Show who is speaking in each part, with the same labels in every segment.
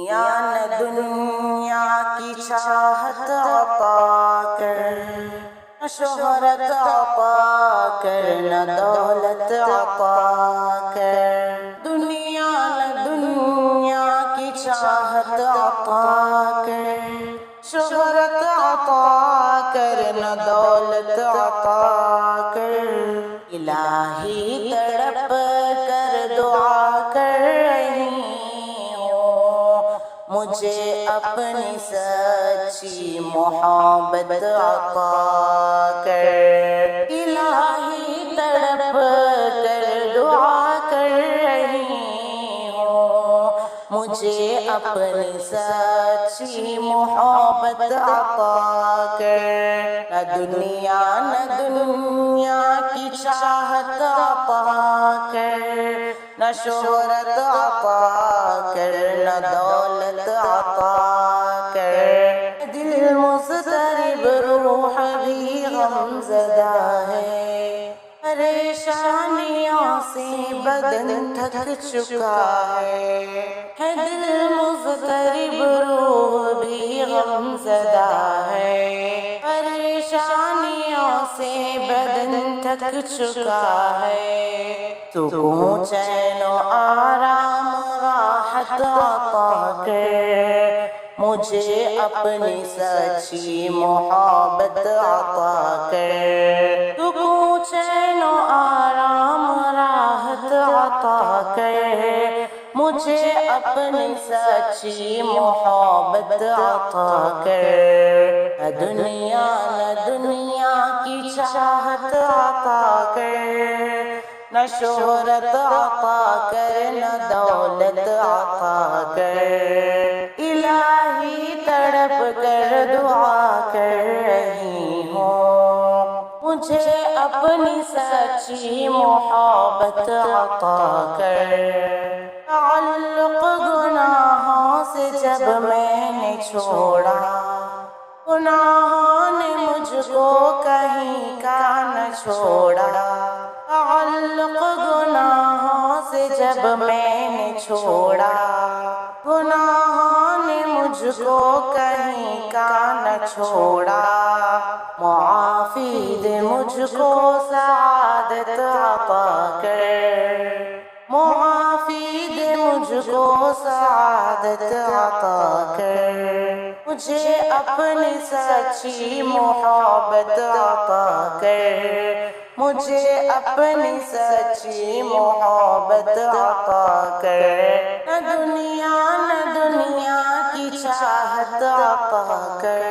Speaker 1: دنیا نہ دنیا کی چاہت عطا کر، نہ شہرت عطا کر، نہ دولت عطا کر۔ دنیا نہ دنیا کی چاہت عطا کر، شہرت عطا کر، نہ دولت عطا کر۔ الہی تڑپ کر دعا کر رہی ہوں، مجھے اپنی سچی محبت عطا کر۔ الہی تڑپ کر دعا کر رہی ہوں، مجھے اپنی سچی محبت عطا کر۔ نہ دنیا نہ دنیا کی چاہت عطا کر، نہ شہرت عطا کر، نہ دولت عطا کر۔ دل مضطرب روح بھی غم زدہ ہے، پریشانیوں سے بدن تھک چکا ہے۔ دل مضطرب روح بھی غم زدہ ہے، پریشانیوں سے بدن تھک چکا ہے۔ سکون چین و آرام راحت عطا کر، مجھے اپنی سچی محبت عطا کر۔ سکون چین و آرام راحت عطا کر، مجھے اپنی سچی محبت عطا کر۔ نہ دنیا نہ دنیا کی چاہت عطا کر، نہ شہرت عطا کر، نہ دولت عطا کر۔ الہی تڑپ کر دعا کر رہی ہوں، مجھے اپنی سچی محبت عطا کر۔ تعلق گناہوں سے جب میں نے چھوڑا، گناہوں نے مجھ کو کہیں کا نہ چھوڑا۔ تعلق گناہوں سے جب میں نے چھوڑا، گناہوں نے مجھ کو کہیں کا نہ چھوڑا۔ معافی دے مجھ کو سعادت عطا کر، معافی دے مجھ کو سعادت عطا کر۔ مجھے اپنی سچی محبت عطا کر، مجھے اپنی سچی محبت عطا کر۔ نہ دنیا نہ دنیا کی چاہت عطا کر،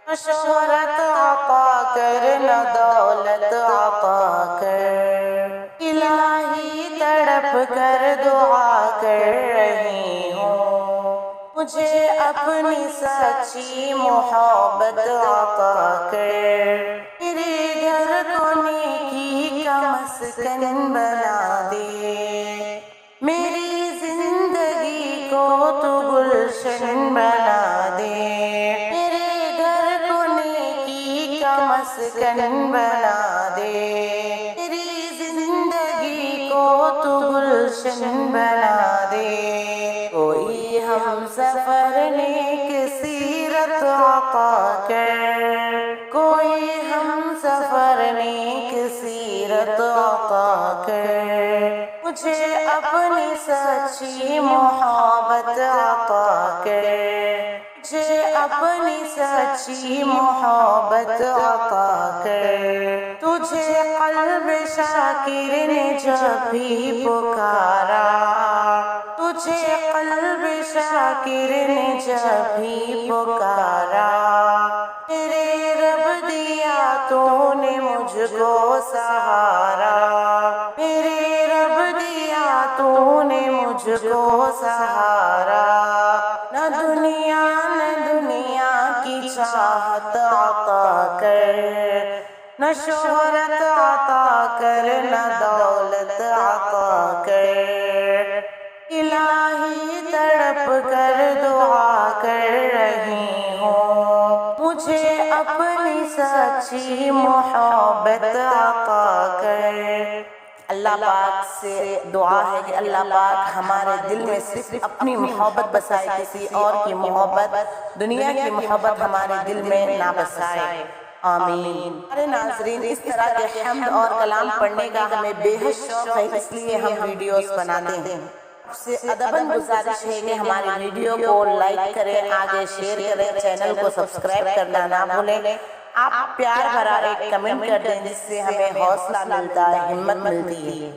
Speaker 1: نہ شہرت عطا کر، نہ دولت عطا کر۔ الہی تڑپ کر دعا کر رہی ہوں، مجھے اپنی سچی محبت عطا کر۔ میرے گھر کو نیکی کا مسکن بنا دے، میری زندگی کو تو گلشن بنا دے۔ میرے گھر کو نیکی کا مسکن بنا دے، میری زندگی کو تو گلشن بنا دے۔ کوئی ہم سفر نیک سیرت عطا کر، کوئی ہم سفر نیک سیرت عطا کر۔ مجھے اپنی سچی محبت عطا کر، مجھے اپنی سچی محبت عطا کر۔ تجھے قلب شاکر نے جب بھی پکارا، تجھے قلب شاکر نے جب بھی پکارا، میرے رب دیا تو نے مجھ کو سہارا، میرے رب دیا تو نے مجھ کو سہارا۔ نہ دنیا نہ دنیا کی چاہت عطا کر، نہ شہرت عطا کر، نہ دولت عطا کر۔ الہی تڑپ کر دعا کر رہی ہوں، مجھے اپنی سچی محبت عطا کر۔ اللہ اللہ پاک سے دعا ہے کہ اللہ پاک ہمارے دل میں صرف اپنی محبت بسائے، کسی اور کی محبت، دنیا کی محبت ہمارے دل میں نہ بسائے، آمین۔ ہمارے ناظرین، اس طرح کے حمد اور کلام پڑھنے کا ہمیں بے حد شوق ہے، اس لیے ہم ویڈیوز بناتے ہیں۔ آپ سے ادباً گزارش ہے کہ ہماری ویڈیو کو لائک کریں، آگے شیئر کریں، چینل کو سبسکرائب کرنا نہ بھولیں۔ آپ پیار بھرا ایک کمنٹ کر دیں جس سے ہمیں حوصلہ ملتا ہے، ہمت ملتی ہے۔